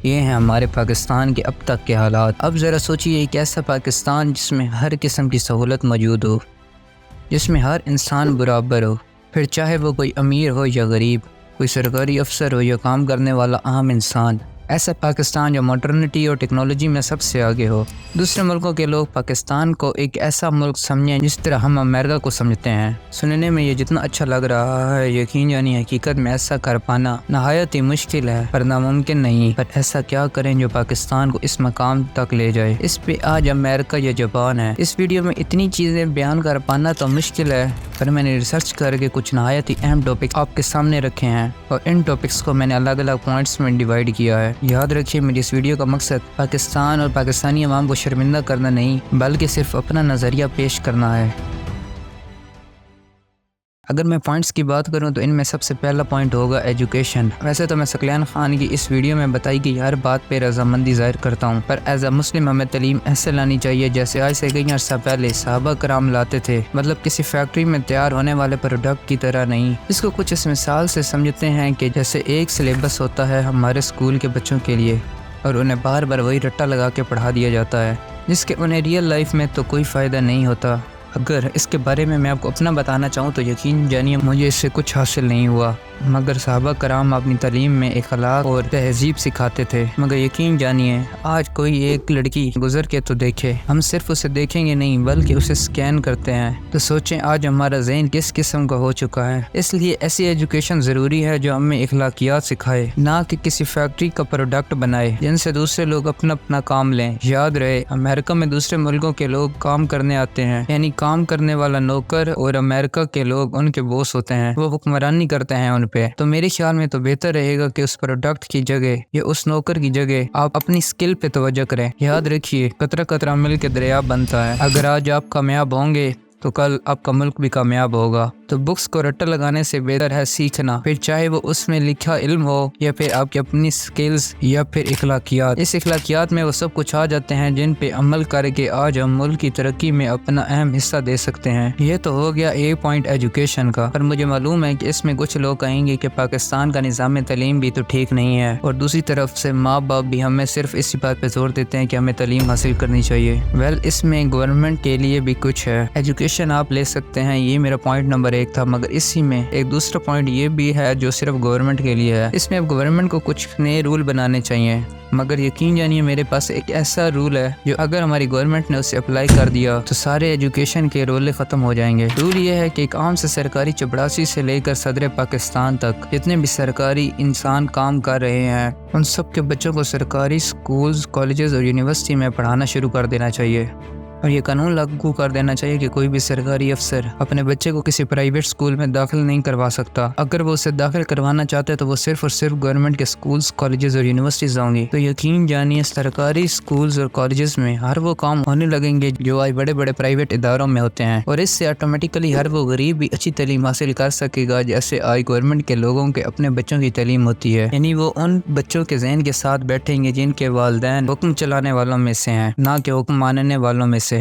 یہ ہیں ہمارے پاکستان کے اب تک کے حالات۔ اب ذرا سوچیے ایک ایسا پاکستان جس میں ہر قسم کی سہولت موجود ہو، جس میں ہر انسان برابر ہو، پھر چاہے وہ کوئی امیر ہو یا غریب، کوئی سرکاری افسر ہو یا کام کرنے والا عام انسان۔ ایسا پاکستان جو ماڈرنٹی اور ٹیکنالوجی میں سب سے آگے ہو۔ دوسرے ملکوں کے لوگ پاکستان کو ایک ایسا ملک سمجھیں جس طرح ہم امریکہ کو سمجھتے ہیں۔ سننے میں یہ جتنا اچھا لگ رہا ہے، یقین جانی حقیقت میں ایسا کر پانا نہایت ہی مشکل ہے، پر ناممکن نہیں۔ پر ایسا کیا کریں جو پاکستان کو اس مقام تک لے جائے؟ اس پہ آج امریکہ یا جاپان ہے۔ اس ویڈیو میں اتنی چیزیں بیان کر پانا تو مشکل ہے، پر میں نے ریسرچ کر کے کچھ نہایت ہی اہم ٹاپک آپ کے سامنے رکھے ہیں، اور ان ٹاپکس کو میں نے الگ الگ پوائنٹس میں ڈیوائیڈ کیا ہے۔ یاد رکھیے میری اس ویڈیو کا مقصد پاکستان اور پاکستانی عوام کو شرمندہ کرنا نہیں، بلکہ صرف اپنا نظریہ پیش کرنا ہے۔ اگر میں پوائنٹس کی بات کروں تو ان میں سب سے پہلا پوائنٹ ہوگا ایجوکیشن۔ ویسے تو میں ثقلین خان کی اس ویڈیو میں بتائی گئی ہر بات پہ رضامندی ظاہر کرتا ہوں، پر ایز اے مسلم ہمیں تعلیم ایسے لانی چاہیے جیسے آج سے کئی عرصہ پہلے صحابہ کرام لاتے تھے، مطلب کسی فیکٹری میں تیار ہونے والے پروڈکٹ کی طرح نہیں۔ اس کو کچھ اس مثال سے سمجھتے ہیں کہ جیسے ایک سلیبس ہوتا ہے ہمارے اسکول کے بچوں کے لیے، اور انہیں بار بار وہی رٹا لگا کے پڑھا دیا جاتا ہے، جس کے انہیں ریئل لائف میں تو کوئی فائدہ نہیں ہوتا۔ اگر اس کے بارے میں آپ کو اپنا بتانا چاہوں تو یقین جانیے مجھے اس سے کچھ حاصل نہیں ہوا، مگر صحابہ کرام اپنی تعلیم میں اخلاق اور تہذیب سکھاتے تھے۔ مگر یقین جانیے آج کوئی ایک لڑکی گزر کے تو دیکھے، ہم صرف اسے دیکھیں گے نہیں بلکہ اسے سکین کرتے ہیں، تو سوچیں آج ہمارا ذہن کس قسم کا ہو چکا ہے۔ اس لیے ایسی ایجوکیشن ضروری ہے جو ہمیں اخلاقیات سکھائے، نہ کہ کسی فیکٹری کا پروڈکٹ بنائے جن سے دوسرے لوگ اپنا کام لیں۔ یاد رہے امریکہ میں دوسرے ملکوں کے لوگ کام کرنے آتے ہیں، یعنی کام کرنے والا نوکر، اور امریکہ کے لوگ ان کے بوس ہوتے ہیں، وہ حکمرانی کرتے ہیں ان پہ۔ تو میرے خیال میں تو بہتر رہے گا کہ اس پروڈکٹ کی جگہ یا اس نوکر کی جگہ آپ اپنی سکل پہ توجہ کریں۔ یاد رکھیے قطرہ قطرہ مل کے دریا بنتا ہے، اگر آج آپ کامیاب ہوں گے تو کل آپ کا ملک بھی کامیاب ہوگا۔ تو بکس کو رٹا لگانے سے بہتر ہے سیکھنا، پھر چاہے وہ اس میں لکھا علم ہو یا پھر آپ کی اپنی سکلز یا پھر اخلاقیات۔ اس اخلاقیات میں وہ سب کچھ آ جاتے ہیں جن پہ عمل کر کے آج ہم ملک کی ترقی میں اپنا اہم حصہ دے سکتے ہیں۔ یہ تو ہو گیا ایک پوائنٹ ایجوکیشن کا، پر مجھے معلوم ہے کہ اس میں کچھ لوگ کہیں گے کہ پاکستان کا نظام تعلیم بھی تو ٹھیک نہیں ہے، اور دوسری طرف سے ماں باپ بھی ہمیں صرف اسی بات پہ زور دیتے ہیں کہ ہمیں تعلیم حاصل کرنی چاہیے۔ اس میں گورنمنٹ کے لیے بھی کچھ ہے، ایجوکیشن آپ لے سکتے ہیں، یہ میرا پوائنٹ نمبر 1 تھا، مگر اسی میں ایک دوسرا پوائنٹ یہ بھی ہے جو صرف گورنمنٹ کے لیے ہے۔ اس میں اب گورنمنٹ کو کچھ نئے رول بنانے چاہیے، مگر یقین جانیے میرے پاس ایک ایسا رول ہے جو اگر ہماری گورنمنٹ نے اسے اپلائی کر دیا تو سارے ایجوکیشن کے رولے ختم ہو جائیں گے۔ رول یہ ہے کہ ایک عام سے سرکاری چپڑاسی سے لے کر صدر پاکستان تک جتنے بھی سرکاری انسان کام کر رہے ہیں ان سب کے بچوں کو سرکاری سکولز، کالجز اور یونیورسٹی میں پڑھانا شروع کر دینا چاہیے، اور یہ قانون لاگو کر دینا چاہیے کہ کوئی بھی سرکاری افسر اپنے بچے کو کسی پرائیویٹ سکول میں داخل نہیں کروا سکتا۔ اگر وہ اسے داخل کروانا چاہتے ہیں تو وہ صرف اور صرف گورنمنٹ کے سکولز، کالجز اور یونیورسٹیز ہوں گی۔ تو یقین جانیے سرکاری سکولز اور کالجز میں ہر وہ کام ہونے لگیں گے جو آج بڑے بڑے پرائیویٹ اداروں میں ہوتے ہیں، اور اس سے آٹومیٹیکلی ہر وہ غریب بھی اچھی تعلیم حاصل کر سکے گا جیسے آج گورنمنٹ کے لوگوں کے اپنے بچوں کی تعلیم ہوتی ہے۔ یعنی وہ ان بچوں کے ذہن کے ساتھ بیٹھیں گے جن کے والدین حکم چلانے والوں میں سے ہیں، نہ کہ حکم ماننے والوں میں سے۔